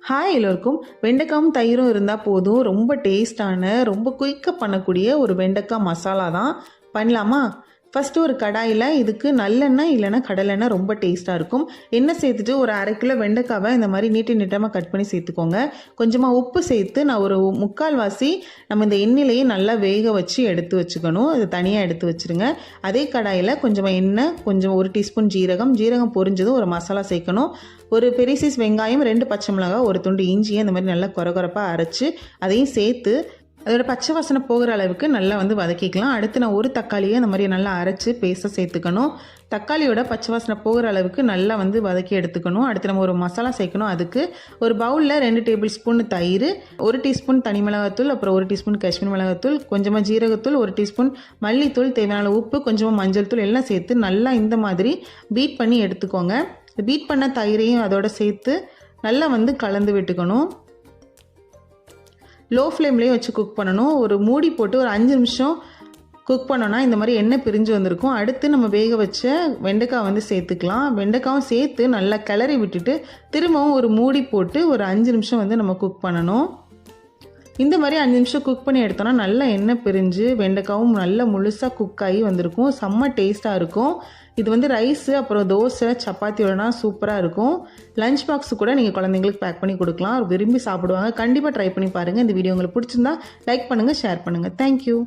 Hi எல்லோருக்கும். வெண்டைக்காயும் தயிரும் இருந்தால் போதும். ரொம்ப டேஸ்டான, ரொம்ப குயிக்காக பண்ணக்கூடிய ஒரு வெண்டைக்காய் மசாலா தான். பண்ணலாமா? ஃபஸ்ட்டு ஒரு கடாயில் இதுக்கு நல்லெண்ணெய் இல்லைன்னா கடலெண்ணெய் ரொம்ப டேஸ்ட்டாக இருக்கும். எண்ணெய் சேர்த்துட்டு ஒரு 1/2 கிலோ வெண்டைக்காவை இந்த மாதிரி நீட்டமாக கட் பண்ணி சேர்த்துக்கோங்க. கொஞ்சமாக உப்பு சேர்த்து நான் ஒரு 3/4 வாசி நம்ம இந்த எண்ணெயிலேயே நல்லா வேக வச்சு எடுத்து வச்சுக்கணும். இது தனியாக எடுத்து வச்சுருங்க. அதே கடாயில் கொஞ்சமாக எண்ணெய், கொஞ்சம் 1 டீஸ்பூன் ஜீரகம் பொரிஞ்சதும் ஒரு மசாலா சேர்க்கணும். ஒரு பெரிய சைஸ் வெங்காயம், 2 பச்சை மிளகாய், ஒரு துண்டு இஞ்சியை இந்த மாதிரி நல்லா கொரகொரப்பாக அரைச்சி அதையும் சேர்த்து அதோட பச்சை வாசனை போகிற அளவுக்கு நல்லா வதக்கிக்கலாம். அடுத்து நான் ஒரு தக்காளியை இந்த மாதிரி நல்லா அரைச்சி பேஸ்ட்டாக சேர்த்துக்கணும். தக்காளியோட பச்சை வாசனை போகிற அளவுக்கு நல்லா வதக்கி எடுத்துக்கணும். அடுத்து நம்ம ஒரு மசாலா சேர்க்கணும். அதுக்கு ஒரு பவுலில் 2 டேபிள் ஸ்பூன் தயிர், 1 டீஸ்பூன் தனி மிளகாத்தூள், அப்புறம் 1 டீஸ்பூன் காஷ்மீர் மிளகாத்தூள், கொஞ்சமாக ஜீரகத்தூள், 1 டீஸ்பூன் மல்லித்தூள், தேவையான உப்பு, கொஞ்சமாக மஞ்சள் தூள் எல்லாம் சேர்த்து நல்லா இந்த மாதிரி பீட் பண்ணி எடுத்துக்கோங்க. பீட் பண்ண தயிரையும் அதோட சேர்த்து நல்லா கலந்து விட்டுக்கணும். லோ ஃப்ளேம்லேயே வச்சு குக் பண்ணணும். ஒரு மூடி போட்டு ஒரு 5 நிமிஷம் குக் பண்ணோன்னா இந்த மாதிரி எண்ணெய் பிரிஞ்சு வந்திருக்கும். அடுத்து நம்ம வேக வச்ச வெண்டைக்காய் சேர்த்துக்கலாம். வெண்டைக்காயும் சேர்த்து நல்லா கிளறி விட்டுட்டு திரும்பவும் ஒரு மூடி போட்டு ஒரு 5 நிமிஷம் நம்ம குக் பண்ணணும். இந்த மாதிரி 5 நிமிஷம் குக் பண்ணி எடுத்தோன்னா நல்லா எண்ணெய் பிரிஞ்சு வெண்டைக்காயும் நல்லா முழுசாக குக் ஆகி வந்திருக்கும். செம்ம டேஸ்ட்டாக இருக்கும். இது ரைஸு, அப்புறம் தோசை, சப்பாத்தியோடனா சூப்பராக இருக்கும். லஞ்ச் பாக்ஸு கூட நீங்கள் குழந்தைங்களுக்கு பேக் பண்ணி கொடுக்கலாம். விரும்பி சாப்பிடுவாங்க. கண்டிப்பாக ட்ரை பண்ணி பாருங்கள். இந்த வீடியோ உங்களுக்கு பிடிச்சிருந்தா லைக் பண்ணுங்கள், ஷேர் பண்ணுங்கள். தேங்க்யூ.